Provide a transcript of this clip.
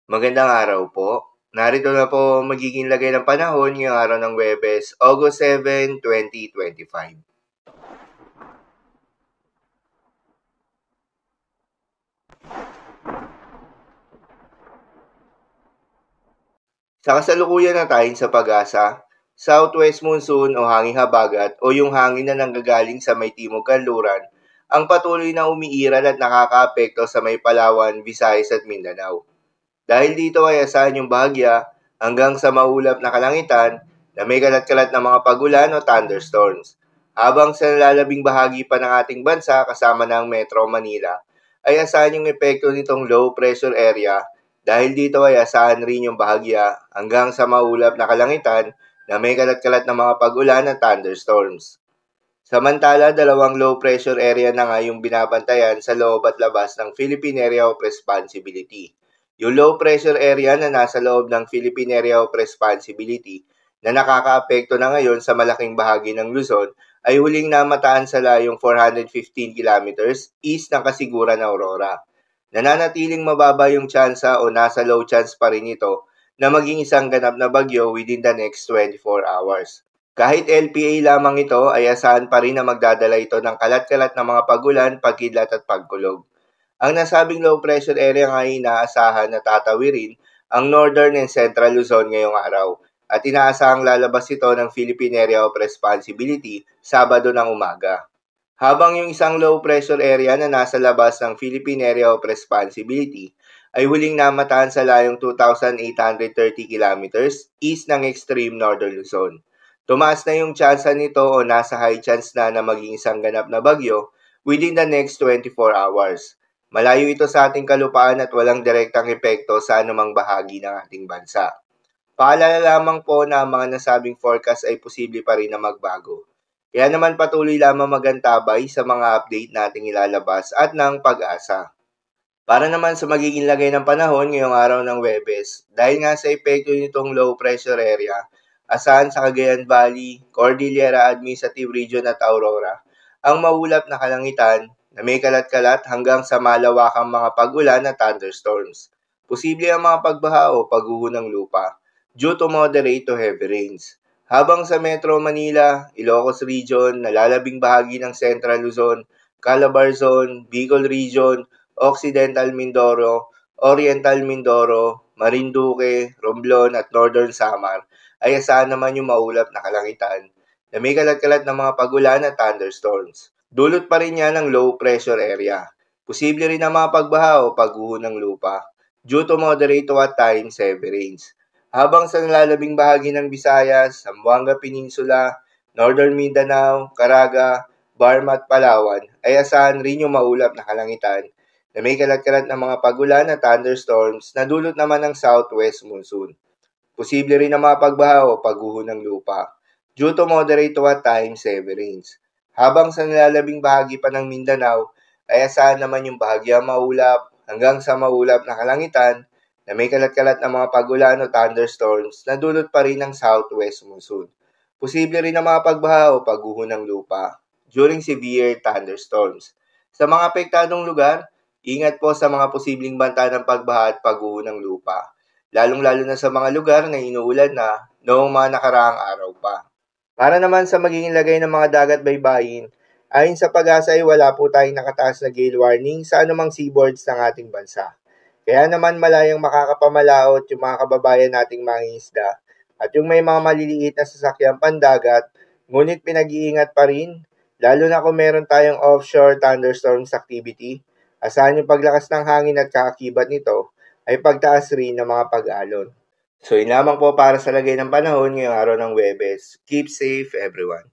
Magandang araw po. Narito na po ang magiging lagay ng panahon ngayong araw ng Huwebes, August 7, 2025. Sa kasalukuyan na tayo sa pag-asa, southwest monsoon o hanging habagat o yung hangin na nanggagaling sa may timog kanluran ang patuloy na umiiral at nakakaapekto sa may Palawan, Visayas at Mindanao. Dahil dito ay asahan yung bahagya hanggang sa maulap na kalangitan na may kalat-kalat na mga pagulan o thunderstorms. Habang sa nalalabing bahagi pa ng ating bansa kasama ng Metro Manila, ay asahan yung epekto nitong low pressure area dahil dito ay asahan rin yung bahagya hanggang sa maulap na kalangitan na may kalat-kalat na mga pagulan at thunderstorms. Samantala, dalawang low pressure area na nga yung binabantayan sa loob at labas ng Philippine Area of Responsibility. Yung low pressure area na nasa loob ng Philippine Area of Responsibility na nakakaapekto na ngayon sa malaking bahagi ng Luzon ay huling namataan sa layong 415 kilometers east ng kasiguran ng Aurora. Nananatiling mababa yung tsansa o nasa low chance pa rin ito na maging isang ganap na bagyo within the next 24 hours. Kahit LPA lamang ito ay asahan pa rin na magdadala ito ng kalat-kalat na mga pagulan, pagkidlat at pagkulog. Ang nasabing low pressure area nga ay inaasahan na tatawirin ang northern and central Luzon ngayong araw at inaasahang lalabas ito ng Philippine Area of Responsibility Sabado ng umaga. Habang yung isang low pressure area na nasa labas ng Philippine Area of Responsibility ay huling namataan sa layong 2,830 kilometers east ng extreme northern Luzon. Tumaas na yung tsansa nito o nasa high chance na maging isang ganap na bagyo within the next 24 hours. Malayo ito sa ating kalupaan at walang direktang epekto sa anumang bahagi ng ating bansa. Paalala lamang po na ang mga nasabing forecast ay posible pa rin na magbago. Kaya naman patuloy lamang magantabay sa mga update nating ilalabas at ng pag-asa. Para naman sa magiging lagay ng panahon ngayong araw ng Huwebes, dahil nga sa epekto nitong low pressure area, asahan sa Cagayan Valley, Cordillera Administrative Region at Aurora, ang maulap na kalangitan na may kalat-kalat hanggang sa malawakang mga pag-ulan at thunderstorms. Posible ang mga pagbaha o pagguho ng lupa due to moderate to heavy rains. Habang sa Metro Manila, Ilocos Region, nalalabing bahagi ng Central Luzon, Calabar Zone, Bicol Region, Occidental Mindoro, Oriental Mindoro, Marinduque, Romblon at Northern Samar ay asahan naman yung maulap na kalangitan na may kalat-kalat na mga pagulan at thunderstorms. Dulot pa rin yan ng low pressure area. Posible rin ang mga pagbaha o pagguho ng lupa due to moderate to at times heavy rains. Habang sa nalalabing bahagi ng Visayas, Zamboanga Peninsula, Northern Mindanao, Caraga, Barma at Palawan ay asahan rin yung maulap na kalangitan na may kalat-kalat na mga pagulan at thunderstorms na dulot naman ng southwest monsoon. Posible rin ang mga pagbaha o pagguho ng lupa due to moderate to at times heavy rains. Habang sa nalalabing bahagi pa ng Mindanao ay asahan naman yung bahagyang maulap hanggang sa maulap na kalangitan na may kalat-kalat na mga pagulan o thunderstorms na dulot pa rin ng southwest monsoon. Posible rin ang mga pagbaha o pagguho ng lupa during severe thunderstorms. Sa mga apektadong lugar, ingat po sa mga posibleng banta ng pagbaha at pagguho ng lupa, lalong-lalo na sa mga lugar na inuulan na noong mga nakaraang araw pa. Para naman sa magiging lagay ng mga dagat baybayin, ayon sa pag-asa ay wala po tayong nakataas na gale warning sa anumang seaboards ng ating bansa. Kaya naman malayang makakapamalaot yung mga kababayan nating mangingisda at yung may mga maliliit na sasakyang pandagat, ngunit pinag-iingat pa rin, lalo na kung meron tayong offshore thunderstorms activity, asahan yung paglakas ng hangin at kaakibat nito ay pagtaas rin ng mga pag-alon. So, yun lamang po para sa lagay ng panahon ngayong araw ng Huwebes. Keep safe, everyone.